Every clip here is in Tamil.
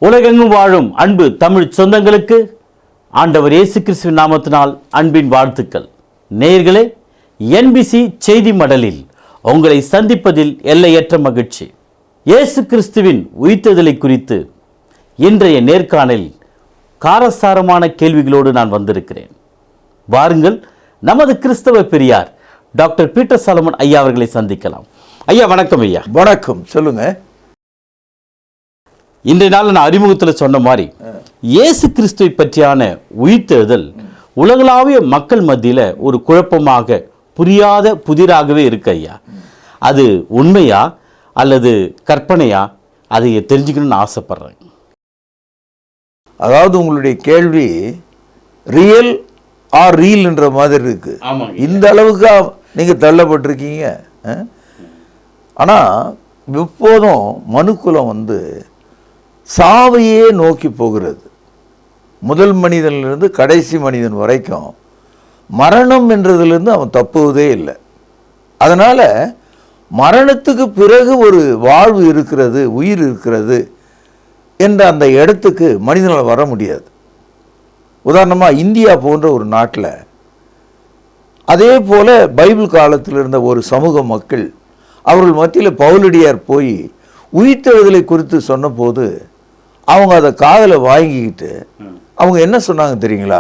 உலகெங்கும் வாழும் அன்பு தமிழ் சொந்தங்களுக்கு ஆண்டவர் இயேசு கிறிஸ்துவின் நாமத்தினால் அன்பின் வாழ்த்துக்கள். நேயர்களே, NBC செய்தி மடலில் உங்களை சந்திப்பதில் எல்லையற்ற மகிழ்ச்சி. இயேசு கிறிஸ்துவின் உயிர்த்தெழுதலை குறித்து இன்றைய நேர்காணலில் காரசாரமான கேள்விகளோடு நான் வந்திருக்கிறேன். வாருங்கள், நமது கிறிஸ்தவ பெரியார் டாக்டர் பீட்டர் சாலமன் ஐயா அவர்களை சந்திக்கலாம். ஐயா வணக்கம். ஐயா வணக்கம், சொல்லுங்க. இன்றைய நாள் நான் அறிமுகத்தில் சொன்ன மாதிரி இயேசு கிறிஸ்துவை பற்றியான உயிர்த்தெழுதல் உலகளாவிய மக்கள் மத்தியில் ஒரு குழப்பமாக புரியாத புதிராகவே இருக்கு. ஐயா, அது உண்மையா அல்லது கற்பனையா? அதை தெரிஞ்சுக்கணும்னு ஆசைப்படுறேன். அதாவது உங்களுடைய கேள்வி ரியல் ஆர் ரீல் என்ற மாதிரி இருக்கு. இந்த அளவுக்கு நீங்க தள்ளப்பட்டிருக்கீங்க. ஆனால் எப்போதும் மனுக்குலம் சாவையே நோக்கி போகிறது. முதல் மனிதனிலிருந்து கடைசி மனிதன் வரைக்கும் மரணம் என்றதிலிருந்து அவன் தப்புவதே இல்லை. அதனால் மரணத்துக்கு பிறகு ஒரு வாழ்வு இருக்கிறது, உயிர் இருக்கிறது என்ற அந்த இடத்துக்கு மனிதனால் வர முடியாது. உதாரணமாக இந்தியா போன்ற ஒரு நாட்டில் அதே போல் பைபிள் காலத்தில் இருந்த ஒரு சமூக மக்கள், அவர்கள் மத்தியில் பவுலடியார் போய் உயிர்த்தெழுதலை குறித்து சொன்னபோது அவங்க அதை காதில் வாங்கிக்கிட்டு அவங்க என்ன சொன்னாங்க தெரியுங்களா?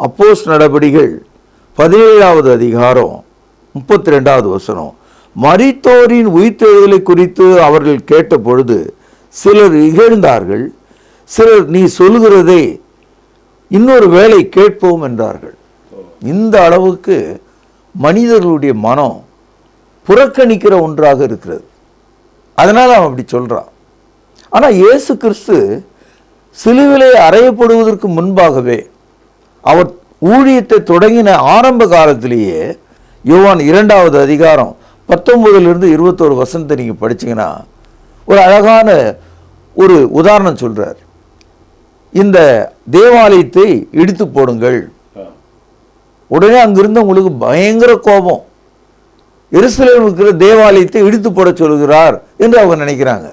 அப்போஸ்தலர் நடபடிகள் 17வது அதிகாரம் 32வது வசனம், மரித்தோரின் உயிர்த்தெழுதலை குறித்து அவர்கள் கேட்ட பொழுது சிலர் இகழ்ந்தார்கள், சிலர் நீ சொல்கிறதை இன்னொரு வேளை கேட்போம் என்றார்கள். இந்த அளவுக்கு மனிதர்களுடைய மனம் புறக்கணிக்கிற ஒன்றாக இருக்கிறது. அதனால் அவன் அப்படி சொல்கிறான். ஆனால் இயேசு கிறிஸ்து சிலுவிலே அறையப்படுவதற்கு முன்பாகவே அவர் ஊழியத்தை தொடங்கின ஆரம்ப காலத்திலேயே யோவான் 2வது அதிகாரம் 19லிருந்து 21 வசனத்தை நீங்கள் படிச்சிங்கன்னா ஒரு அழகான ஒரு உதாரணம் சொல்கிறார். இந்த தேவாலயத்தை இடித்து போடுங்கள். உடனே அங்கிருந்து உங்களுக்கு பயங்கர கோபம். எருசலேமில் இருக்கிற தேவாலயத்தை இடித்து போட சொல்கிறார் என்று அவங்க நினைக்கிறாங்க.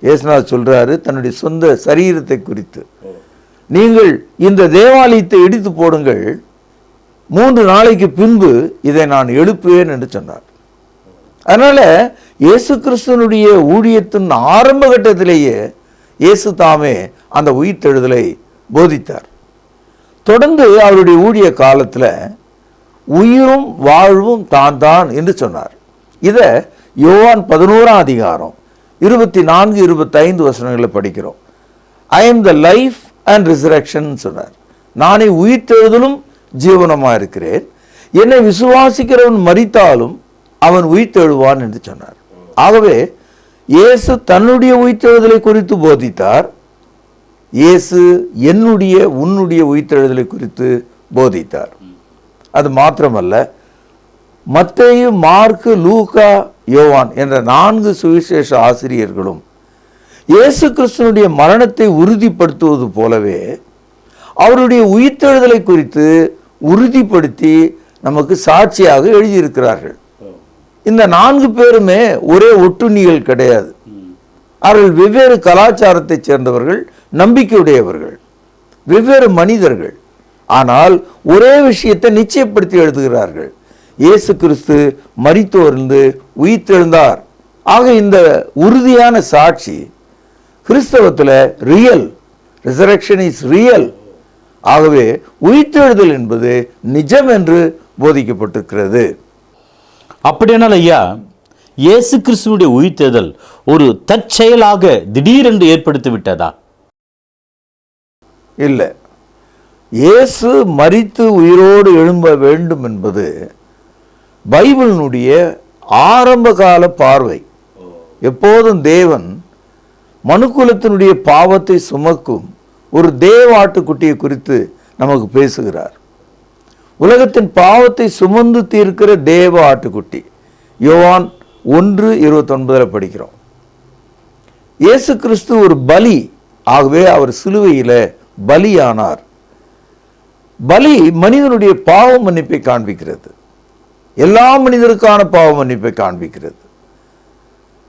இயேசுநாதர் சொல்றாரு தன்னுடைய சொந்த சரீரத்தை குறித்து, நீங்கள் இந்த தேவாலயத்தை இடித்து போடுங்கள், 3 நாளைக்கு பின்பு இதை நான் எழுப்புவேன் என்று சொன்னார். அதனால இயேசு கிறிஸ்துவனுடைய ஊழியத்தின் ஆரம்ப கட்டத்திலேயே இயேசு தாமே அந்த உயிர்த்தெழுதலை போதித்தார். தொடர்ந்து அவருடைய ஊழிய காலத்தில் உயிரும் வாழ்வும் தான் தான் என்று சொன்னார். இதை யோவான் 11ஆம் அதிகாரம் 24, 25 வசனங்களில் படிக்கிறோம். I am the life and resurrection சொன்னார். நானே உயிர்த்தெழுதலும் ஜீவனமாக இருக்கிறேன், என்னை விசுவாசிக்கிறவன் மரித்தாலும் அவன் உயிர்த்தெழுவான் என்று சொன்னார். ஆகவே இயேசு தன்னுடைய உயிர்த்தெழுதலை குறித்து போதித்தார். இயேசு என்னுடைய உன்னுடைய உயிர்த்தெழுதலை குறித்து போதித்தார். அது மாத்திரமல்ல, மத்தேயு, மார்க்கு, லூக்கா, யோவான் என்ற 4 சுவிசேஷ ஆசிரியர்களும் இயேசு கிறிஸ்துவனுடைய மரணத்தை உறுதிப்படுத்துவது போலவே அவருடைய உயிர்த்தெழுதலை குறித்து உறுதிப்படுத்தி நமக்கு சாட்சியாக எழுதியிருக்கிறார்கள். இந்த 4 பேருமே ஒரே ஒட்டுண்ணிகள் கிடையாது. அவர்கள் வெவ்வேறு கலாச்சாரத்தை சேர்ந்தவர்கள், நம்பிக்கையுடையவர்கள், வெவ்வேறு மனிதர்கள். ஆனால் ஒரே விஷயத்தை நிச்சயப்படுத்தி எழுதுகிறார்கள்: இயேசு கிறிஸ்து மரித்தோரிலிருந்து உயிர்த்தெழுந்தார். ஆக இந்த உறுதியான சாட்சி கிறிஸ்தவத்தில் ரியல், ரிசரக்ஷன் இஸ் ரியல். ஆகவே உயிர்த்தெழுதல் என்பது நிஜம் என்று போதிக்கப்பட்டிருக்கிறது. அப்படியானால் ஐயா, இயேசு கிறிஸ்துவனுடைய உயிர்த்தெழுதல் ஒரு தற்செயலாக திடீரென்று ஏற்படுத்தி விட்டதா? இல்லை. இயேசு மரித்து உயிரோடு எழும்ப வேண்டும் என்பது பைபிளினுடைய ஆரம்ப கால பார்வை. எப்போதும் தேவன் மனுக்குலத்தினுடைய பாவத்தை சுமக்கும் ஒரு தேவ ஆட்டுக்குட்டியை குறித்து நமக்கு பேசுகிறார். உலகத்தின் பாவத்தை சுமந்து தீர்க்கிற தேவ ஆட்டுக்குட்டி. யோவான் 1:29 படிக்கிறோம். இயேசு கிறிஸ்து ஒரு பலி. ஆகவே அவர் சிலுவையில் பலியானார். பலி மனிதனுடைய பாவ மன்னிப்பை காண்பிக்கிறது, எல்லா மனிதருக்கான பாவ மன்னிப்பை காண்பிக்கிறது.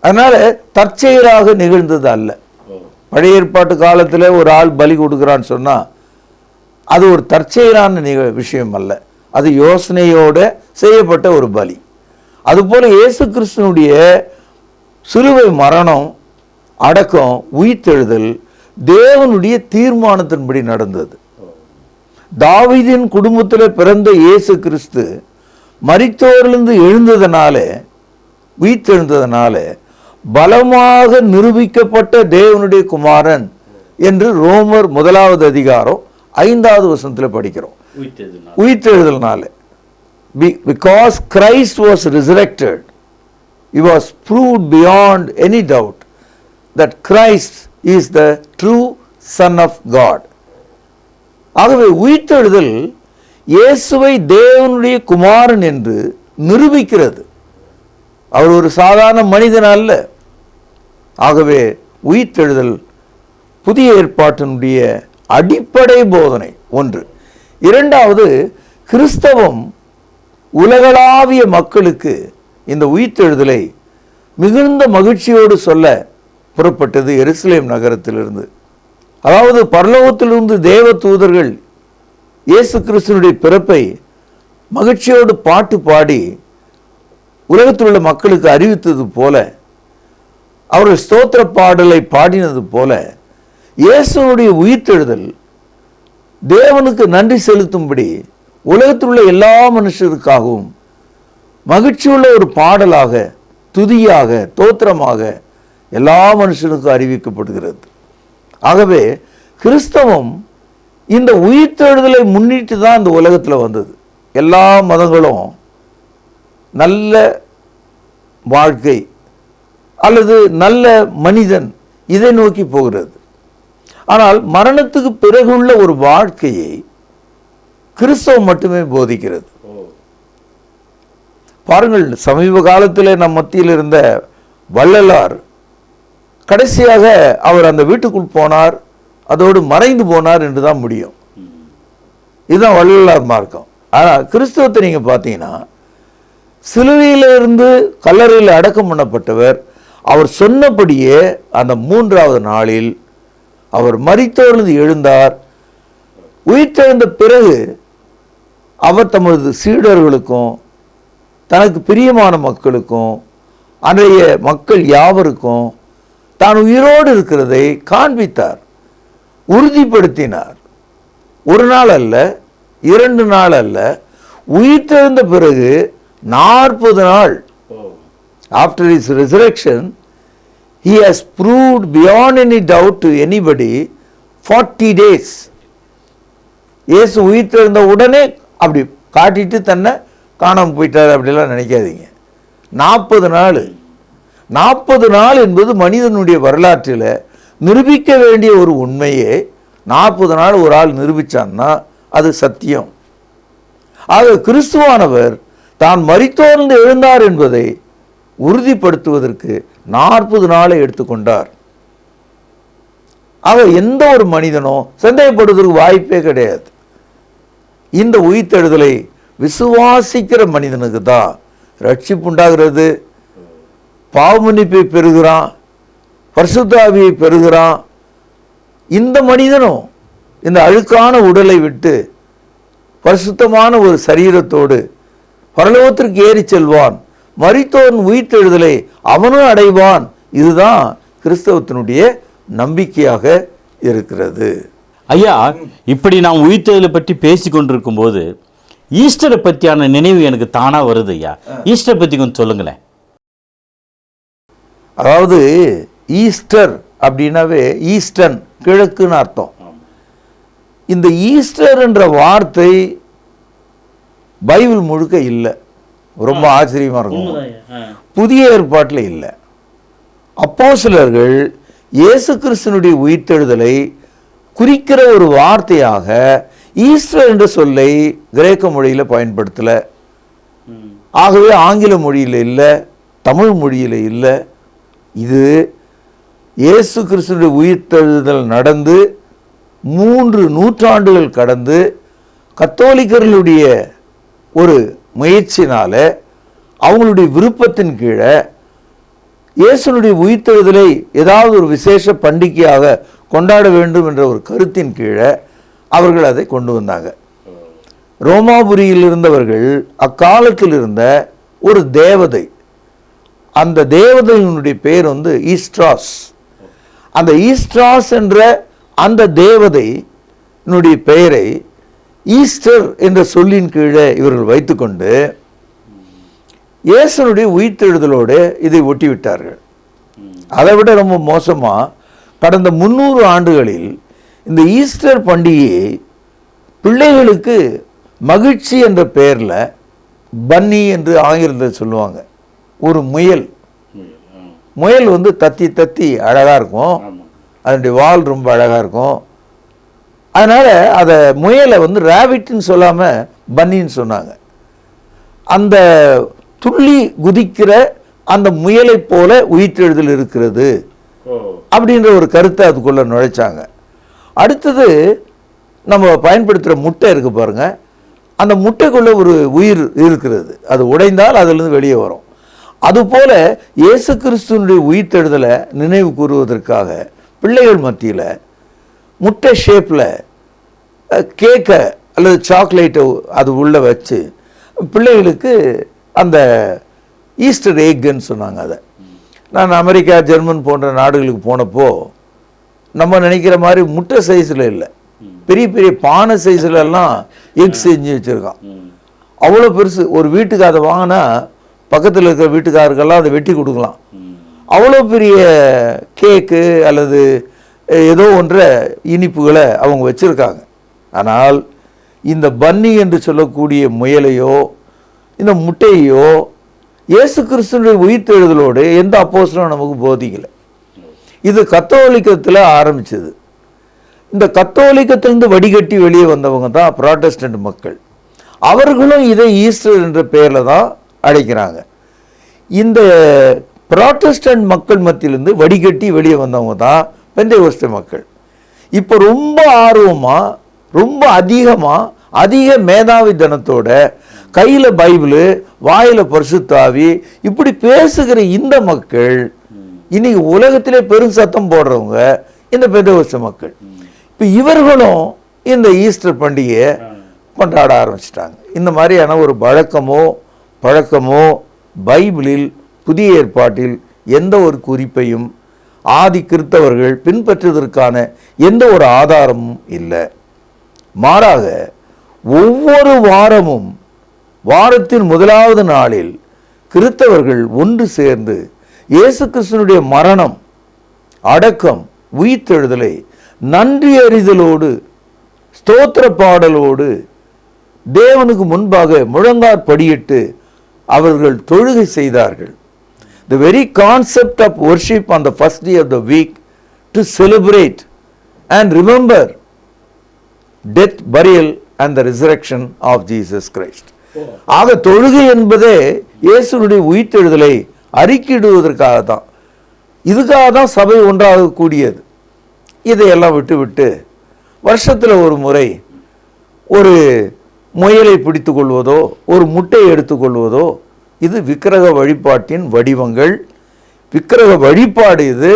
அதனால தற்செயலாக நிகழ்ந்தது அல்ல. பழைய ஏற்பாட்டு காலத்தில் ஒரு ஆள் பலி கொடுக்குறான்னு சொன்னால் அது ஒரு தற்செயலான விஷயம் அல்ல, அது யோசனையோடு செய்யப்பட்ட ஒரு பலி. அதுபோல் இயேசு கிறிஸ்துனுடைய சிலுவை மரணம், அடக்கம், உயிர்த்தெழுதல் தேவனுடைய தீர்மானத்தின்படி நடந்தது. தாவீதின் குடும்பத்தில் பிறந்த இயேசு கிறிஸ்து மரித்தோரிலிருந்து எழுந்ததனால, உயிர்த்தெழுந்ததனால பலமாக நிரூபிக்கப்பட்ட தேவனுடைய குமாரன் என்று ரோமர் 1 அதிகாரம் 5வது வசனத்தில் படிக்கிறோம். உயிர்த்தெழுதல்னால, because Christ was resurrected, it was proved beyond any doubt that Christ is the true Son of God. ஆகவே உயிர்த்தெழுதல் இயேசுவை தேவனுடைய குமாரன் என்று நிரூபிக்கிறது. அவர் ஒரு சாதாரண மனிதன் அல்ல. ஆகவே உயிர்த்தெழுதல் புதிய ஏற்பாட்டினுடைய அடிப்படை போதனை ஒன்று. இரண்டாவது, கிறிஸ்தவம் உலகளாவிய மக்களுக்கு இந்த உயிர்த்தெழுதலை மிகுந்த மகிழ்ச்சியோடு சொல்ல புறப்பட்டது எருசலேம் நகரத்திலிருந்து. அதாவது பரலோகத்திலிருந்து தேவ தூதர்கள் இயேசு கிறிஸ்துனுடைய பிறப்பை மகிழ்ச்சியோடு பாட்டு பாடி உலகத்தில் உள்ள மக்களுக்கு அறிவித்தது போல, அவர்கள் ஸ்தோத்திர பாடலை பாடினது போல, இயேசுனுடைய உயிர்த்தெழுதல் தேவனுக்கு நன்றி செலுத்தும்படி உலகத்தில் உள்ள எல்லா மனுஷருக்காகவும் மகிழ்ச்சியுள்ள ஒரு பாடலாக, துதியாக, தோத்திரமாக எல்லா மனுஷனுக்கும் அறிவிக்கப்படுகிறது. ஆகவே கிறிஸ்தவம் இந்த உயிர்த்தெழுதலை முன்னிட்டு தான் இந்த உலகத்தில் வந்தது. எல்லா மதங்களும் நல்ல வாழ்க்கை அல்லது நல்ல மனிதன் இதை நோக்கி போகிறது. ஆனால் மரணத்துக்கு பிறகுள்ள ஒரு வாழ்க்கையை கிறிஸ்தவம் மட்டுமே போதிக்கிறது. பாருங்கள், சமீப காலத்தில் நம் மத்தியில் இருந்த வள்ளலார் கடைசியாக அவர் அந்த வீட்டுக்குள் போனார், அதோடு மறைந்து போனார் என்று தான் முடியும். இதுதான் வள்ளலார் மார்க்கம். ஆனால் கிறிஸ்தவத்தை நீங்கள் பார்த்தீங்கன்னா, சிலுவையிலிருந்து கல்லறையில் அடக்கம் பண்ணப்பட்டவர் அவர் சொன்னபடியே அந்த 3வது நாளில் அவர் மரித்தோரிலிருந்து எழுந்தார். உயிர்த்தெழுந்த பிறகு அவர் தமது சீடர்களுக்கும் தனக்கு பிரியமான மக்களுக்கும் அன்றைய மக்கள் யாவருக்கும் தான் உயிரோடு இருக்கிறதை காண்பித்தார், உறுதிப்படுத்தினார். ஒரு நாள் அல்ல, 2 நாள் அல்ல, உயிர்த்தெழுந்த பிறகு 40 நாள், after his resurrection, he has proved beyond any doubt to anybody 40 days. இயேசு உயிர்த்தெழுந்த உடனே அப்படி காட்டிட்டு தன்னை காணாமல் போயிட்டார் அப்படிலாம் நினைக்காதீங்க. 40 நாள், 40 நாள் என்பது மனிதனுடைய வரலாற்றில் நிரூபிக்க வேண்டிய ஒரு உண்மையே. 40 நாள் ஒரு ஆள் நிரூபித்தான்னா அது சத்தியம். ஆக கிறிஸ்துவானவர் தான் மரித்தோர்ந்து எழுந்தார் என்பதை உறுதிப்படுத்துவதற்கு 40 நாளை எடுத்துக்கொண்டார். ஆக எந்த ஒரு மனிதனும் சந்தேகப்படுவதற்கு வாய்ப்பே கிடையாது. இந்த உயிர்த்தெழுதலை விசுவாசிக்கிற மனிதனுக்கு தான் ரட்சிப்பு உண்டாகிறது, பாவமன்னிப்பை பெறுகிறான், பரிசுத்த ஆவியை பெறுகிறான். இந்த மனிதனும் இந்த அழுக்கான உடலை விட்டு பரிசுத்தமான ஒரு சரீரத்தோடு பரலோகத்திற்கு ஏறி செல்வான், மரித்தோன் உயிர்த்தெழுதலை அவனும் அடைவான். இதுதான் கிறிஸ்தவத்தினுடைய நம்பிக்கையாக இருக்கிறது. ஐயா, இப்படி நாம் உயிர்த்தெழுதலை பற்றி பேசி கொண்டிருக்கும் போது ஈஸ்டரை பற்றியான நினைவு எனக்கு தானா வருது. ஐயா, ஈஸ்டர் பற்றி கொஞ்சம் சொல்லுங்களேன். அதாவது ஈஸ்டர் அப்படின்னாவே ஈஸ்டர்ன், கிழக்குன்னு அர்த்தம். இந்த ஈஸ்டர் என்ற வார்த்தை பைபிள் முழுக்க இல்லை. ரொம்ப ஆச்சரியமா இருக்கும். புதிய ஏற்பாட்டில் இல்லை. அப்போஸ்தலர்கள் இயேசு கிறிஸ்துனுடைய உயிர்த்தெழுதலை குறிக்கிற ஒரு வார்த்தையாக ஈஸ்டர் என்ற சொல்லை கிரேக்க மொழியில் பயன்படுத்தல. ஆகவே ஆங்கில மொழியில் இல்லை, தமிழ் மொழியில் இல்லை. இது இயேசு கிறிஸ்துனுடைய உயிர்த்தெழுதல் நடந்து 3 நூற்றாண்டுகள் கடந்து கத்தோலிக்கர்களுடைய ஒரு முயற்சினால, அவங்களுடைய விருப்பத்தின் கீழே இயேசுனுடைய உயிர்த்தெழுதலை ஏதாவது ஒரு விசேஷ பண்டிகையாக கொண்டாட வேண்டும் என்ற ஒரு கருத்தின் கீழே அவர்கள் அதை கொண்டு வந்தாங்க. ரோமாபுரியில் இருந்தவர்கள் அக்காலத்தில் இருந்த ஒரு தேவதை, அந்த தேவதையினுடைய பெயர் ஈஸ்ட்ராஸ். அந்த ஈஸ்ட்ராஸ் என்ற அந்த தேவதையினுடைய பெயரை ஈஸ்டர் என்ற சொல்லின் கீழே இவர்கள் வைத்துக்கொண்டு இயேசுனுடைய உயிர்த்தெழுதலோடு இதை ஒட்டிவிட்டார்கள். அதை விட ரொம்ப மோசமா, கடந்த 300 ஆண்டுகளில் இந்த ஈஸ்டர் பண்டிகையை பிள்ளைகளுக்கு மகிழ்ச்சி என்ற பெயரில் பன்னி என்று ஆங்கிலத்தில் சொல்லுவாங்க. ஒரு முயல் தத்தி தத்தி அழகாக இருக்கும், அதனுடைய வால் ரொம்ப அழகாக இருக்கும். அதனால் அதை முயலை ரேபிட்னு சொல்லாமல் பன்னின்னு சொன்னாங்க. அந்த துள்ளி குதிக்கிற அந்த முயலை போல உயிர்த்தெழுதல் இருக்கிறது அப்படின்ற ஒரு கருத்தை அதுக்குள்ளே நுழைச்சாங்க. அடுத்தது நம்ம பயன்படுத்துகிற முட்டை இருக்கு பாருங்க, அந்த முட்டைக்குள்ளே ஒரு உயிர் இருக்கிறது, அது உடைந்தால் அதிலிருந்து வெளியே வரும். அதுபோல இயேசு கிறிஸ்துவனுடைய உயிர்த்தெழுதலை நினைவு கூறுவதற்காக பிள்ளைகள் மத்தியில் முட்டை ஷேப்பில் கேக்கை அல்லது சாக்லேட்டை அது உள்ளே வச்சு பிள்ளைகளுக்கு அந்த ஈஸ்டர் எக்குன்னு சொன்னாங்க. அதை நான் அமெரிக்கா, ஜெர்மன் போன்ற நாடுகளுக்கு போனப்போ நம்ம நினைக்கிற மாதிரி முட்டை சைஸில் இல்லை, பெரிய பெரிய பானை சைஸ்லெல்லாம் எக் செஞ்சு வச்சுருக்கான். அவ்வளோ பெருசு. ஒரு வீட்டுக்கு அதை வாங்கினா பக்கத்தில் இருக்கிற வீட்டுக்காரர்கள்லாம் அதை வெட்டி கொடுக்கலாம். அவ்வளோ பெரிய கேக்கு அல்லது ஏதோ ஒன்றை இனிப்புகளை அவங்க வச்சுருக்காங்க. ஆனால் இந்த பன்னி என்று சொல்லக்கூடிய முயலையோ இந்த முட்டையோ இயேசு கிறிஸ்துவினுடைய உயிர்த்தெழுதலோடு எந்த அப்போஸ்தலனும் நமக்கு போதிக்கலை. இது கத்தோலிக்கத்தில் ஆரம்பிச்சது. இந்த கத்தோலிக்கத்திலிருந்து வடிகட்டி வெளியே வந்தவங்க தான் புராட்டஸ்டன்ட் மக்கள். அவர்களும் இதை ஈஸ்டர் என்ற பெயரில் தான் அழைக்கிறாங்க. இந்த புராட்டஸ்டன்ட் மக்கள் மத்தியிலிருந்து வடிகட்டி வெளியே வந்தவங்க தான் பெந்தேகோஸ்தே மக்கள். இப்போ ரொம்ப ஆர்வமாக, ரொம்ப அதிக மேதாவித்தனத்தோட கையில் பைபிள், வாயில் பரிசுத்தாவி இப்படி பேசுகிற இந்த மக்கள் இன்னைக்கு உலகத்திலே பெரும் சத்தம் போடுறவங்க இந்த பெந்தேகோஸ்தே மக்கள். இப்போ இவர்களும் இந்த ஈஸ்டர் பண்டிகையை கொண்டாட ஆரம்பிச்சிட்டாங்க. இந்த மாதிரியான ஒரு பழக்கமோ பைபிளில், புதிய ஏற்பாட்டில் எந்த ஒரு குறிப்பையும் ஆதி கிறிஸ்தவர்கள் பின்பற்றுவதற்கான எந்த ஒரு ஆதாரமும் இல்லை. மாறாக ஒவ்வொரு வாரமும் வாரத்தின் முதலாவது நாளில் கிறிஸ்தவர்கள் ஒன்று சேர்ந்து இயேசு கிறிஸ்துவினுடைய மரணம், அடக்கம், உயிர்த்தெழுதலை நன்றி அறிதலோடு, ஸ்தோத்திர பாடலோடு தேவனுக்கு முன்பாக முழங்காற்படியிட்டு அவர்கள் தொழுகை செய்தார்கள். The very concept of worship on the first day of the week to celebrate and remember death, burial and the resurrection of Jesus Christ. ஆக தொழுகை என்பதே இயேசுனுடைய உயிர்த்தெழுதலை அறிக்கையிடுவதற்காக தான். இதுக்காக தான் சபை ஒன்றாக கூடியது. இதையெல்லாம் விட்டு வருஷத்தில் ஒரு முறை ஒரு முயலை பிடித்து கொள்வதோ ஒரு முட்டையை எடுத்துக்கொள்வதோ இது விக்கிரக வழிபாட்டின் வடிவங்கள். விக்கிரக வழிபாடு இது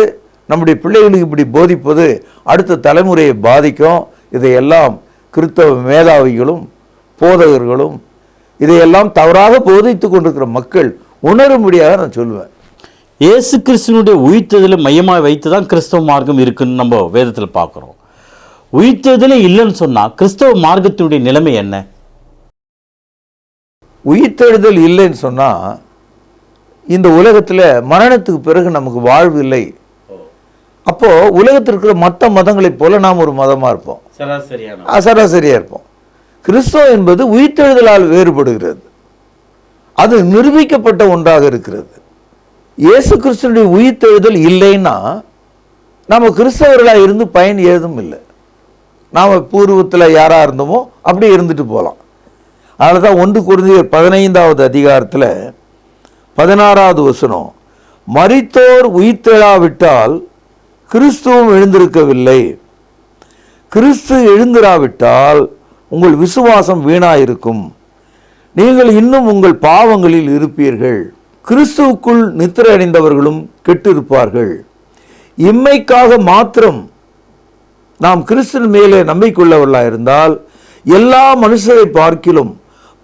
நம்முடைய பிள்ளைகளுக்கு இப்படி போதிப்பது அடுத்த தலைமுறையை பாதிக்கும். இதையெல்லாம் கிறிஸ்தவ மேதாவிகளும் போதகர்களும் இதையெல்லாம் தவறாக போதித்து கொண்டிருக்கிற மக்கள் உணரும்படியாக நான் சொல்லுவேன். இயேசு கிறிஸ்துவனுடைய உயிர்த்தெழுதலை மையமாக வைத்து தான் கிறிஸ்தவ மார்க்கம் இருக்குன்னு நம்ம வேதத்தில் பார்க்குறோம். உயிர்த்தெழுதலே இல்லைன்னு சொன்னால் கிறிஸ்தவ மார்க்கத்தினுடைய நிலைமை என்ன? உயிர்த்தெழுதல் இல்லைன்னு சொன்னால் இந்த உலகத்தில் மரணத்துக்கு பிறகு நமக்கு வாழ்வு இல்லை. அப்போது உலகத்தில் இருக்கிற மற்ற மதங்களைப் போல நாம் ஒரு மதமாக இருப்போம், சராசரியாக இருப்போம். கிறிஸ்தவம் என்பது உயிர்த்தெழுதலால் வேறுபடுகிறது. அது நிரூபிக்கப்பட்ட ஒன்றாக இருக்கிறது. இயேசு கிறிஸ்துவனுடைய உயிர்த்தெழுதல் இல்லைன்னா நம்ம கிறிஸ்தவர்களாக இருந்து பயன் ஏதும் இல்லை. நாம் பூர்வத்தில் யாராக இருந்தோமோ அப்படியே இருந்துட்டு போகலாம். அதனால தான் 1 கொரிந்தியர் 15வது அதிகாரத்தில் 16வது வசனம், மரித்தோர் உயிர்த்தெழாவிட்டால் கிறிஸ்துவும் எழுந்திருக்கவில்லை, கிறிஸ்து எழுந்திராவிட்டால் உங்கள் விசுவாசம் வீணாயிருக்கும், நீங்கள் இன்னும் உங்கள் பாவங்களில் இருப்பீர்கள். கிறிஸ்துவுக்குள் நித்திரை அடைந்தவர்களும் கெட்டிருப்பார்கள். இம்மைக்காக மாத்திரம் நாம் கிறிஸ்துவின் மேலே நம்பிக்கையுள்ளவர்களாக இருந்தால் எல்லா மனுஷரை பார்க்கிலும்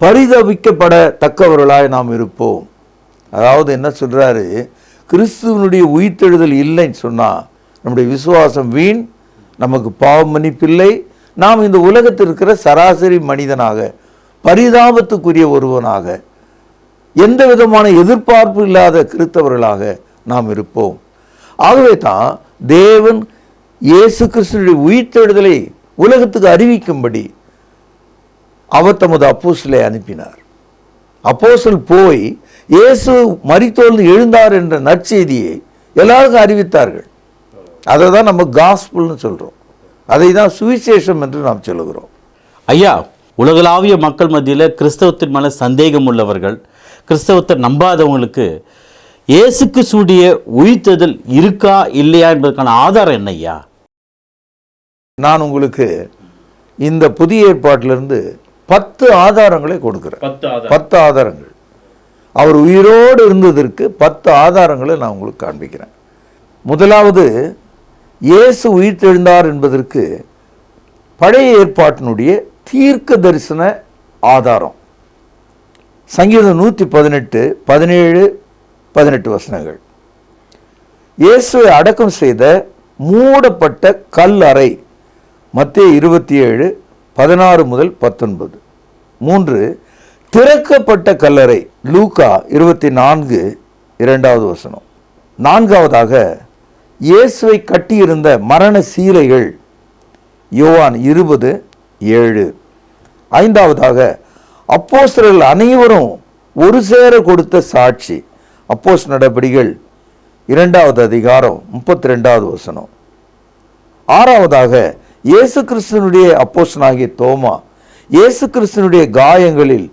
பரிதபிக்கப்படத்தக்கவர்களாய் நாம் இருப்போம். அதாவது என்ன சொல்றாரு, கிறிஸ்துவனுடைய உயிர்த்தெழுதல் இல்லைன்னு சொன்னா நம்முடைய விசுவாசம் வீண், நமக்கு பாவ மன்னிப்பில்லை, நாம் இந்த உலகத்தில் இருக்கிற சராசரி மனிதனாக, பரிதாபத்துக்குரிய ஒருவனாக, எந்த விதமான எதிர்பார்ப்பு இல்லாத கிறிஸ்தவர்களாக நாம் இருப்போம். ஆகவே தான் தேவன் இயேசு கிறிஸ்துவினுடைய உயிர்த்தெழுதலை உலகத்துக்கு அறிவிக்கும்படி அவர் தமது அப்போஸ்தலரை அனுப்பினார். அப்போஸ்தலர் போய் இயேசு மரித்தோர்ந்து எழுந்தார் என்ற நற்செய்தியை எல்லாருக்கும் அறிவித்தார்கள். அதை தான் நம்ம காஸ்பல்னு சொல்கிறோம், அதை தான் சுவிசேஷம் என்று நாம் சொல்லுகிறோம். ஐயா, உலகளாவிய மக்கள் மத்தியில் கிறிஸ்தவத்தின் மேலே சந்தேகம் உள்ளவர்கள், கிறிஸ்தவத்தை நம்பாதவங்களுக்கு இயேசு கிறிஸ்துவுடைய உயிர்த்தெழுதல் இருக்கா இல்லையா என்பதற்கான ஆதாரம் என்ன ஐயா? நான் உங்களுக்கு இந்த புதிய ஏற்பாட்டிலிருந்து 10 ஆதாரங்களை கொடுக்கிறேன். 10 ஆதாரங்கள், அவர் உயிரோடு இருந்ததற்கு 10 ஆதாரங்களை நான் உங்களுக்கு காண்பிக்கிறேன். முதலாவது, இயேசு உயிர்த்தெழுந்தார் என்பதற்கு பழைய ஏற்பாட்டினுடைய தீர்க்க தரிசன ஆதாரம். சங்கீதம் 118, 17, 18 வசனங்கள். இயேசுவை அடக்கம் செய்த மூடப்பட்ட கல் அறை, மத்தேயு 27, 16 முதல் 19. 3, திறக்கப்பட்ட கல்லறை, லூக்கா 24, 2வது வசனம். 4வதாக, இயேசுவை கட்டியிருந்த மரண சீலைகள், யோவான் 20, 7. 5வதாக, அப்போஸ்தலர்கள் அனைவரும் ஒரு சேர கொடுத்த சாட்சி, அப்போஸ்தலர் நடபடிகள் 2வது அதிகாரம் 32வது வசனம். 6வதாக, இயேசு கிறிஸ்துவனுடைய அப்போஸ்தலனாகிய தோமா இயேசு கிறிஸ்துவனுடைய காயங்களில்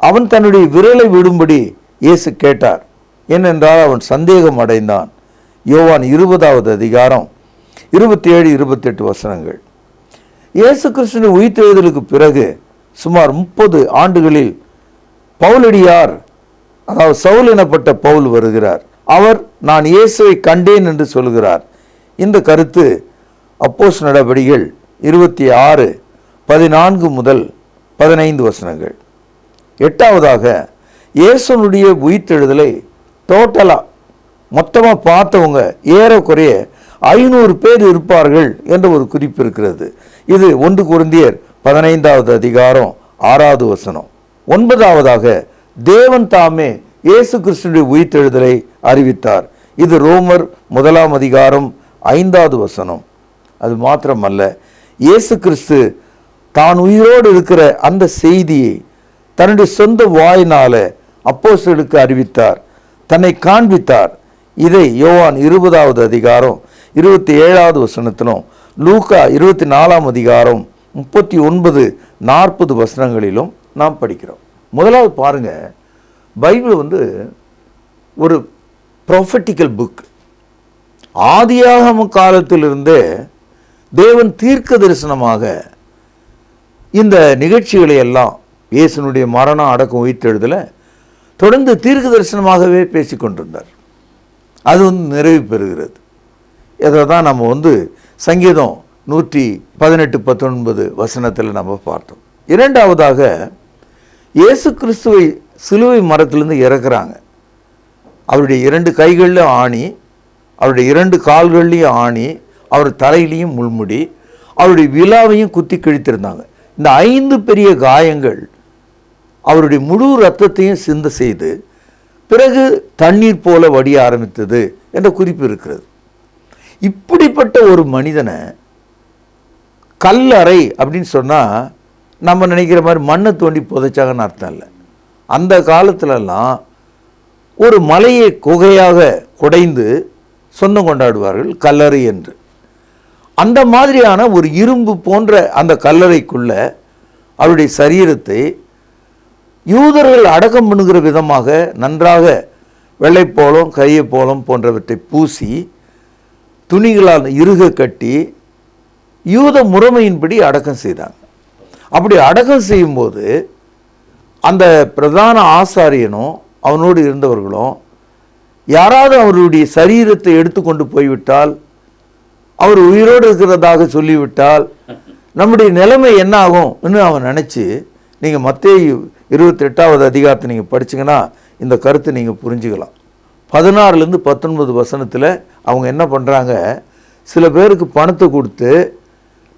அவன் தன்னுடைய விரலை விடும்படி இயேசு கேட்டார், ஏனென்றால் அவன் சந்தேகம் அடைந்தான். யோவான் 20வது அதிகாரம் 27, 28 வசனங்கள். இயேசு கிறிஸ்துவின் உயிர்த்தெழுதலுக்கு பிறகு சுமார் 30 ஆண்டுகளில் பவுலடியார், அதாவது சவுல் எனப்பட்ட பவுல் வருகிறார். அவர் நான் இயேசுவை கண்டேன் என்று சொல்கிறார். இந்த கருத்து அப்போஸ்தலர் நடபடிகள் 26, 14 முதல் 15 வசனங்கள். 8வதாக, இயேசுனுடைய உயிர்த்தெழுதலை டோட்டலாக மொத்தமாக பார்த்தவங்க ஏறக்குறைய 500 பேர் இருப்பார்கள் என்ற ஒரு குறிப்பு இருக்கிறது. இது 1 கொரிந்தியர் 15வது அதிகாரம் 6வது வசனம். 9வதாக, தேவன் தாமே இயேசு கிறிஸ்துவினுடைய உயிர்த்தெழுதலை அறிவித்தார். இது ரோமர் 1ஆம் அதிகாரம் 5வது வசனம். அது மாத்திரமல்ல, இயேசு கிறிஸ்து தான் உயிரோடு இருக்கிற அந்த செய்தியை தன்னுடைய சொந்த வாயினால அப்போஸ்தலருக்கு அறிவித்தார், தன்னை காண்பித்தார். இதை யோவான் 20வது அதிகாரம் 27வது வசனத்திலும், லூக்கா 24ஆம் அதிகாரம் 39, 40 வசனங்களிலும் நாம் படிக்கிறோம். முதலாவது பாருங்க, பைபிள் ஒரு ப்ராஃபட்டிக்கல் புக். ஆதியாகம காலத்திலிருந்தே தேவன் தீர்க்க தரிசனமாக இந்த நிகழ்ச்சிகளை எல்லாம், இயேசுனுடைய மரணம், அடக்கம், உயிர்த்தெழுதலை தொடர்ந்து தீர்க்க தரிசனமாகவே பேசிக்கொண்டிருந்தார். அது நிறைவு பெறுகிறது. இதை தான் நம்ம சங்கீதம் 118, 19 வசனத்தில் நம்ம பார்த்தோம். 2வதாக, இயேசு கிறிஸ்துவை சிலுவை மரத்திலிருந்து இறக்குறாங்க. அவருடைய 2 கைகளிலும் ஆணி, அவருடைய 2 கால்கள்லையும் ஆணி, அவர் தலையிலையும் முள்முடி, அவருடைய விலாவையும் குத்தி கிழித்திருந்தாங்க. இந்த 5 பெரிய காயங்கள் அவருடைய முழு இரத்தத்தையும் சிந்த செய்து பிறகு தண்ணீர் போல வடிய ஆரம்பித்தது என்ற குறிப்பு இருக்கிறது. இப்படிப்பட்ட ஒரு மனிதனை கல்லறை அப்படின்னு சொன்னால் நம்ம நினைக்கிற மாதிரி மண்ணை தோண்டி புதைச்சாங்கன்னு அர்த்தம் இல்லை. அந்த காலத்திலலாம் ஒரு மலையை குகையாக குடைந்து சொந்தம் கொண்டாடுவார்கள் கல்லறை என்று. அந்த மாதிரியான ஒரு இரும்பு போன்ற அந்த கல்லறைக்குள்ள அவருடைய சரீரத்தை யூதர்கள் அடக்கம் பண்ணுகிற விதமாக நன்றாக வெள்ளைப்போளம், கையப்போளம் போன்றவற்றை பூசி துணிகளால் இறுக கட்டி யூத முறைமையின்படி அடக்கம் செய்தாங்க. அப்படி அடக்கம் செய்யும்போது அந்த பிரதான ஆசாரியனும் அவனோடு இருந்தவர்களும் யாராவது அவருடைய சரீரத்தை எடுத்துக்கொண்டு போய்விட்டால், அவர் உயிரோடு இருக்கிறதாக சொல்லிவிட்டால் நம்முடைய நிலைமை என்ன ஆகும் அவன் நினச்சி, நீங்கள் மத்தேயு 28வது அதிகாரத்தை நீங்கள் படிச்சிங்கன்னா இந்த கருத்தை நீங்கள் புரிஞ்சுக்கலாம். 16லேருந்து 19 வசனத்தில் அவங்க என்ன பண்ணுறாங்க, சில பேருக்கு பணத்தை கொடுத்து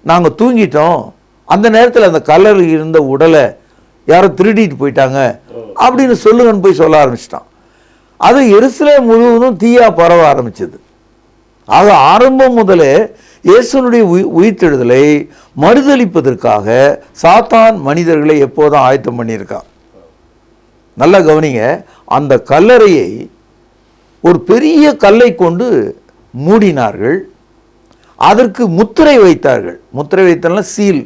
நாங்கள் தூங்கிட்டோம், அந்த நேரத்தில் அந்த கல்லறையில் இருந்த உடலை யாரோ திருடிட்டு போயிட்டாங்க அப்படின்னு சொல்லுங்கன்னு போய் சொல்ல ஆரம்பிச்சிட்டான். அது எருசலேம் முழுவதும் தீயா பரவ ஆரம்பிச்சது. ஆக ஆரம்பம் முதலே இயேசுனுடைய உயிர்த்தெழுதலை மறுதளிப்பதற்காக சாத்தான் மனிதர்களை எப்போதும் ஆயத்தம் பண்ணியிருக்கான். நல்லா கவனிங்க, அந்த கல்லறையை ஒரு பெரிய கல்லை கொண்டு மூடினார்கள், அதற்கு முத்திரை வைத்தார்கள். முத்திரை வைத்தல்னா சீல்,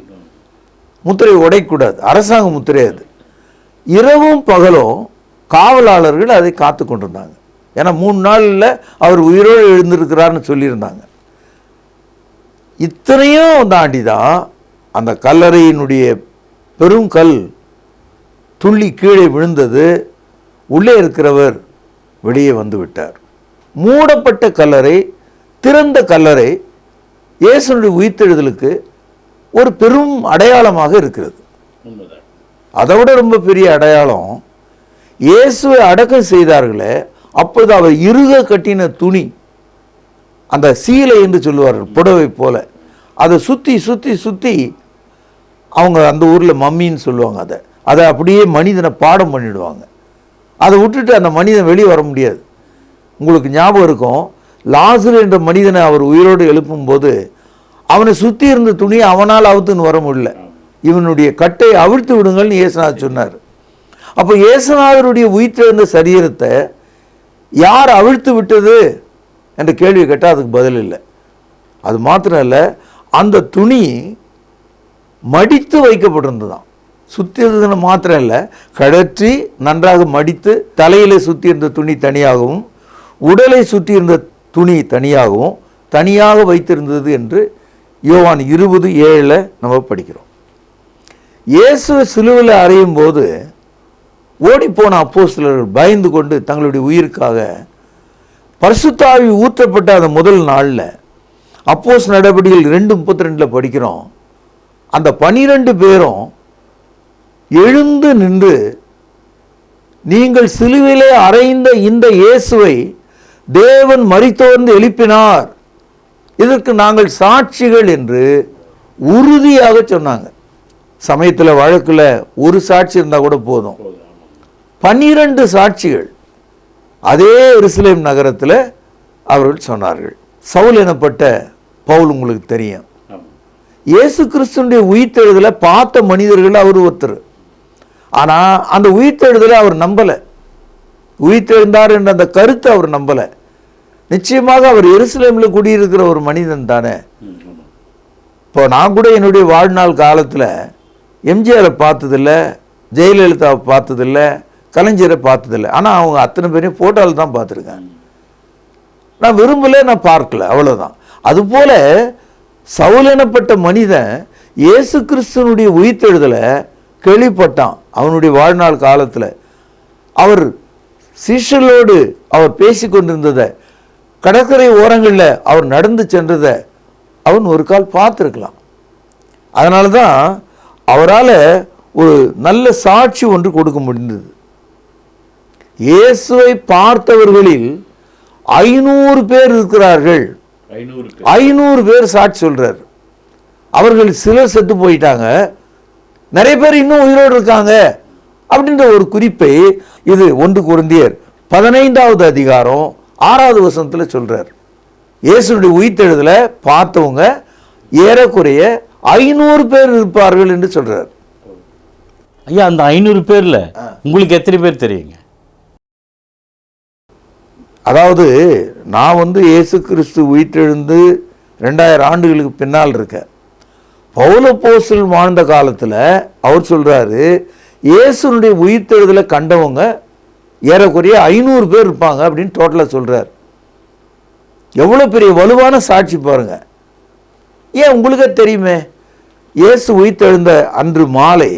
முத்திரை உடைக்கூடாது, அரசாங்க முத்திரை அது. இரவும் பகலும் காவலாளர்கள் அதை காத்து கொண்டிருந்தாங்க. ஏன்னா 3 நாளில் அவர் உயிரோடு எழுந்திருக்கிறார்னு சொல்லியிருந்தாங்க. இத்தனையும் தாண்டி தான் அந்த கல்லறையினுடைய பெரும் கல் துள்ளி கீழே விழுந்தது. உள்ளே இருக்கிறவர் வெளியே வந்து விட்டார். மூடப்பட்ட கல்லறை, திறந்த கல்லறை இயேசுனுடைய உயிர்த்தெழுதலுக்கு ஒரு பெரும் அடையாளமாக இருக்கிறது. அதை விட ரொம்ப பெரிய அடையாளம், இயேசுவை அடக்கம் செய்தார்களே, அப்பொழுது அவர் இறுக கட்டின துணி, அந்த சீலை என்று சொல்லுவார்கள், புடவை போல, அதை சுற்றி சுற்றி சுற்றி அவங்க அந்த ஊரில் மம்மின்னு சொல்லுவாங்க, அதை அப்படியே மனிதனை பாடம் பண்ணிடுவாங்க. அதை விட்டுட்டு அந்த மனிதன் வெளியே வர முடியாது. உங்களுக்கு ஞாபகம் இருக்கும், லாசரு என்ற மனிதனை அவர் உயிரோடு எழுப்பும்போது அவனை சுற்றி இருந்த துணியை அவனால் அவுத்துன்னு வர முடியல. இவனுடைய கட்டை அவிழ்த்து விடுங்கள்னு இயேசுநாதர் சொன்னார். அப்போ இயேசுநாதருடைய உயிர்த்தெழுந்த சரீரத்தை யார் அவிழ்த்து விட்டது என்ற கேள்வி கேட்டால் அதுக்கு பதில் இல்லை. அது மாத்திரம் இல்லை, அந்த துணி மடித்து வைக்கப்பட்டிருந்ததான். சுற்றி இருந்ததுன்னு மாத்திரம் இல்லை, கழற்றி நன்றாக மடித்து தலையிலே சுற்றி இருந்த துணி தனியாகவும் உடலை சுற்றி இருந்த துணி தனியாகவும் தனியாக வைத்திருந்தது என்று யோவான் 20:7 நம்ம படிக்கிறோம். இயேசு சிலுவையில் அறையும் போது ஓடிப்போன அப்போஸ்தலர்கள் பயந்து கொண்டு தங்களுடைய உயிருக்காக பரிசுத்த ஆவி ஊற்றப்பட்ட அந்த முதல் நாளில் அப்போஸ்தலர் நடவடிக்கைகள் 2:32 படிக்கிறோம். அந்த 12 பேரும் எழுந்து நின்று, நீங்கள் சிலுவையிலே அறைந்த இந்த இயேசுவை தேவன் மரித்தோர்ந்து எழுப்பினார், இதற்கு நாங்கள் சாட்சிகள் என்று உறுதியாக சொன்னாங்க. சமயத்தில் வழக்கில் ஒரு சாட்சி இருந்தால் கூட போதும், 12 சாட்சிகள் அதே எருசலேம் நகரத்தில் அவர்கள் சொன்னார்கள். சவுல் எனப்பட்ட பவுல் உங்களுக்கு தெரியும், இயேசு கிறிஸ்துனுடைய உயிர்த்தெழுதலை பார்த்த மனிதர்கள் அவர் ஒருத்தர். ஆனால் அந்த உயிர்த்தெழுதலை அவர் நம்பலை, உயிர்த்தெழுந்தார் என்ற அந்த கருத்தை அவர் நம்பலை. நிச்சயமாக அவர் எருசலேமில் குடியிருக்கிற ஒரு மனிதன் தானே. இப்போ நான் கூட என்னுடைய வாழ்நாள் காலத்தில் எம்ஜிஆரை பார்த்ததில்லை, ஜெயலலிதாவை பார்த்ததில்லை, கலைஞரை பார்த்ததில்லை. ஆனால் அவங்க அத்தனை பேரையும் ஃபோட்டோவில் தான் பார்த்துருக்கேன். நான் விரும்பலை, நான் பார்க்கல, அவ்வளோதான். அதுபோல் சவுல் எனப்பட்ட மனிதன் இயேசு கிறிஸ்துவனுடைய உயிர்த்தெழுதலை கேள்விப்பட்டான். அவனுடைய வாழ்நாள் காலத்தில் அவர் சீஷர்களோடு அவர் பேசி கொண்டிருந்ததை, கடற்கரை ஓரங்களில் அவர் நடந்து சென்றதை அவன் ஒரு கால் பார்த்துருக்கலாம். அதனால தான் அவரால் ஒரு நல்ல சாட்சி ஒன்று கொடுக்க முடிந்தது. இயேசுவை பார்த்தவர்களில் 500 பேர் இருக்கிறார்கள். 500 பேர் சாட்சி சொல்றார். அவர்கள் சிலர் செத்து போயிட்டாங்க, நிறைய பேர் இன்னும் உயிரோடு இருக்காங்க அப்படின்ற ஒரு குறிப்பை இது 1 கொரிந்தியர் 15வது அதிகாரம் 6வது வசனத்தில் சொல்றார். இயேசுடைய உயிர்த்தெழுதலை பார்த்தவங்க ஏறக்குறைய 500 பேர் இருப்பார்கள் என்று சொல்றார். ஐயா, அந்த 500 பேர்ல உங்களுக்கு எத்தனை பேர் தெரியுங்க? அதாவது நான் இயேசு கிறிஸ்து உயிர்த்தெழுந்து 2000 ஆண்டுகளுக்கு பின்னால் இருக்கேன். பவுல் அப்போஸ்தலன் வாழ்ந்த காலத்தில் அவர் சொல்றாரு, இயேசுனுடைய உயிர்த்தெழுதலை கண்டவங்க ஏறக்குறைய 500 பேர் இருப்பாங்க அப்படின்னு டோட்டலாக சொல்றார். எவ்வளோ பெரிய வலுவான சாட்சி பாருங்க. ஏன் உங்களுக்கே தெரியுமே, இயேசு உயிர்த்தெழுந்த அன்று மாலை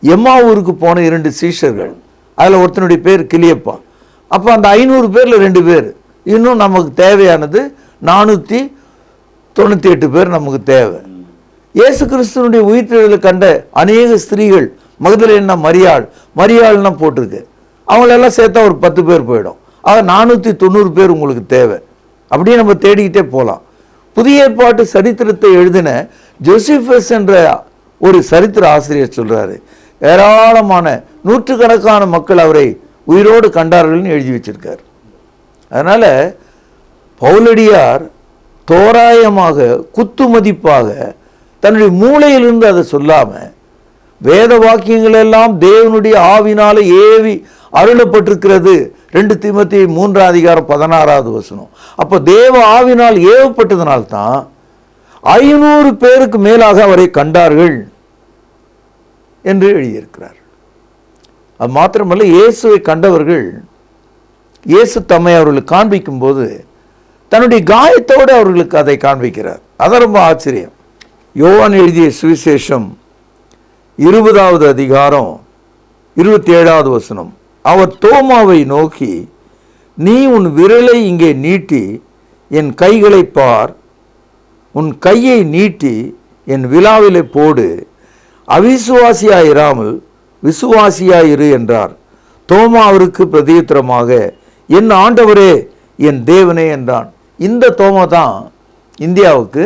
எம்மாவூருக்கு போன 2 சீஷர்கள், அதில் ஒருத்தனுடைய பேர் கிளியப்பா, அப்போ அந்த 500 பேரில் 2 பேர். இன்னும் நமக்கு தேவையானது 498 பேர் நமக்கு தேவை. இயேசு கிறிஸ்துவனுடைய உயிர்த்தெழுதலை கண்ட அநேக ஸ்திரீகள், மகதலேனா மரியாள்னா போட்டிருக்கு, அவங்களெல்லாம் சேர்த்தா ஒரு 10 பேர் போயிடும். ஆக 490 பேர் உங்களுக்கு தேவை. அப்படியே நம்ம தேடிக்கிட்டே போகலாம். புதிய ஏற்பாட்டு சரித்திரத்தை எழுதின ஜோசிஃபஸ் என்ற ஒரு சரித்திர ஆசிரியர் சொல்றாரு, ஏராளமான நூற்றுக்கணக்கான மக்கள் அவரை உயிரோடு கண்டார்கள்னு எழுதி வச்சிருக்கார். அதனால பவுலடியார் தோராயமாக குத்துமதிப்பாக தன்னுடைய மூளையிலிருந்து அதை சொல்லாம, வேத வாக்கியங்கள் எல்லாம் தேவனுடைய ஆவினால ஏவி அருளப்பட்டிருக்கிறது. 2 தீமோத்தேயு 3:16 அப்போ தேவ ஆவினால் ஏவப்பட்டதனால்தான் 500 பேருக்கு மேலாக அவரை கண்டார்கள் என்று எழுதியிருக்கிறார். அது மாத்திரமல்ல, இயேசுவை கண்டவர்கள் இயேசு தம்மை அவர்களுக்கு காண்பிக்கும் போது தன்னுடைய காயத்தோடு அவர்களுக்கு அதை காண்பிக்கிறார். அது ரொம்ப ஆச்சரியம். யோவான் எழுதிய சுவிசேஷம் 20வது அதிகாரம் 27வது வசனம். அவர் தோமாவை நோக்கி, நீ உன் விரலை இங்கே நீட்டி என் கைகளை பார், உன் கையை நீட்டி என் விலாவிலே போடு, அவிசுவாசியாயிராமல் விசுவாசியாயிரு என்றார். தோமா அவருக்கு பிரதியுத்தரமாக, என் ஆண்டவரே என் தேவனே என்றான். இந்த தோமா தான் இந்தியாவுக்கு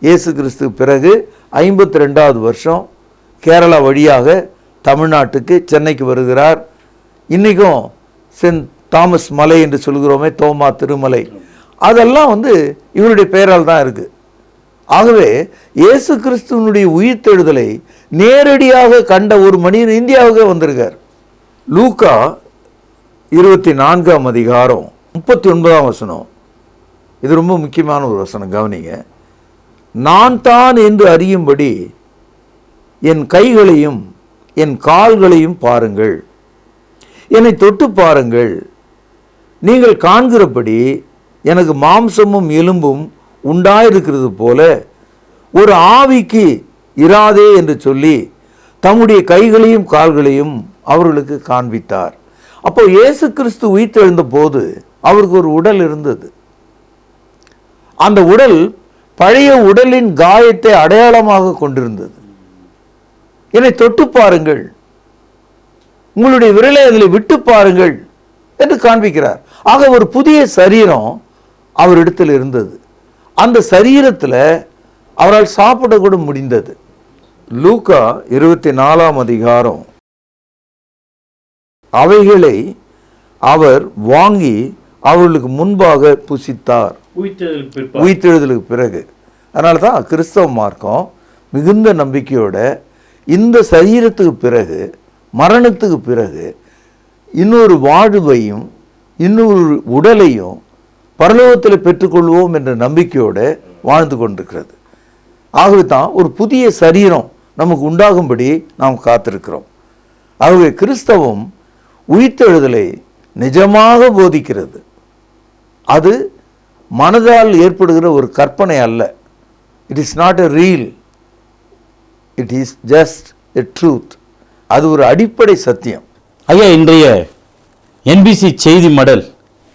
இயேசு கிறிஸ்து பிறகு 52வது வருஷம் கேரளா வழியாக தமிழ்நாட்டுக்கு சென்னைக்கு வருகிறார். இன்றைக்கும் சென்ட் தாமஸ் மலை என்று சொல்கிறோமே, தோமா திருமலை, அதெல்லாம் இவருடைய பெயரால் தான் இருக்குது. ஆகவே இயேசு கிறிஸ்துவனுடைய உயிர்த்தெழுதலை நேரடியாக கண்ட ஒரு மனிதன் இந்தியாவுக்கு வந்திருக்கார். லூக்கா 24ஆம் அதிகாரம் 39ஆம் வசனம். இது ரொம்ப முக்கியமான ஒரு வசனம், கவனிங்க. நான் தான் என்று அறியும்படி என் கைகளையும் என் கால்களையும் பாருங்கள், என்னை தொட்டு பாருங்கள், நீங்கள் காண்கிறபடி எனக்கு மாம்சமும் எலும்பும் உண்டாயிருக்கிறது போல ஒரு ஆவிக்கு இராதே என்று சொல்லி தம்முடைய கைகளையும் கால்களையும் அவர்களுக்கு காண்பித்தார். அப்போ இயேசு கிறிஸ்து உயிர்த்தெழுந்த போது அவருக்கு ஒரு உடல் இருந்தது. அந்த உடல் பழைய உடலின் காயத்தை அடையாளமாக கொண்டிருந்தது. என்னை தொட்டு பாருங்கள், உங்களுடைய விரலை அதில் விட்டு பாருங்கள் என்று காண்பிக்கிறார். ஆக ஒரு புதிய சரீரம் அவரிடத்தில் இருந்தது. அந்த சரீரத்தில் அவரால் சாப்பிட கூட முடிந்தது. லூக்கா 24ஆம் அதிகாரம். அவைகளை அவர் வாங்கி அவர்களுக்கு முன்பாக புசித்தார், உயிர்த்தெழுதலுக்கு பிறகு. அதனால தான் கிறிஸ்தவ மார்க்கம் மிகுந்த நம்பிக்கையோட இந்த சரீரத்துக்கு பிறகு, மரணத்துக்கு பிறகு இன்னொரு வாழ்வையும் இன்னொரு உடலையும் பரலோகத்தில் பெற்றுக்கொள்வோம் என்ற நம்பிக்கையோடு வாழ்ந்து கொண்டிருக்கிறது. ஆகவே தான் ஒரு புதிய சரீரம் நமக்கு உண்டாகும்படி நாம் காத்திருக்கிறோம். ஆகவே கிறிஸ்தவம் உயிர்த்தெழுதலை நிஜமாக போதிக்கிறது. அது மனதால் ஏற்படுகிற ஒரு கற்பனை அல்ல. It is not a reel, it is just a truth. அது ஒரு அடிப்படை சத்தியம். ஐயா, இன்றைய என்பிசி செய்தி மடல்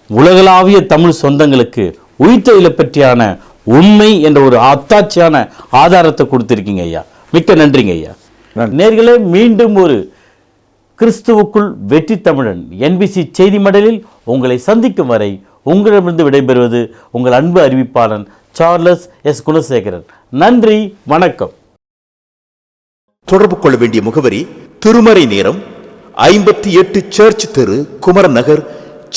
உலகளாவிய தமிழ் சொந்தங்களுக்கு உயிர்த்தெழுதலை பற்றியான உண்மை என்ற ஒரு அத்தாட்சியான ஆதாரத்தை கொடுத்திருக்கீங்க ஐயா. மிக்க நன்றிங்க ஐயா. நேர்களே, மீண்டும் ஒரு கிறிஸ்துவுக்குள் வெற்றி தமிழன் என்பிசி செய்தி மடலில் உங்களை சந்திக்கும் வரை உங்களிடமிருந்து விடைபெறுவது உங்கள் அன்பு அறிவிப்பாளன் சார்லஸ் எஸ் குணசேகரன். நன்றி, வணக்கம். தொடர்பு கொள்ள வேண்டிய முகவரி: திருமறை நேரம், 58 சர்ச் தெரு, குமரன் நகர்,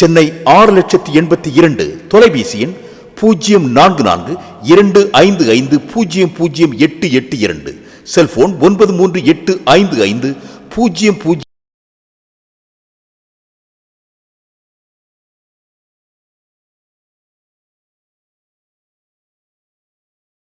சென்னை 6,82,000. தொலைபேசி எண் 044255008882. செல்போன் 93855000.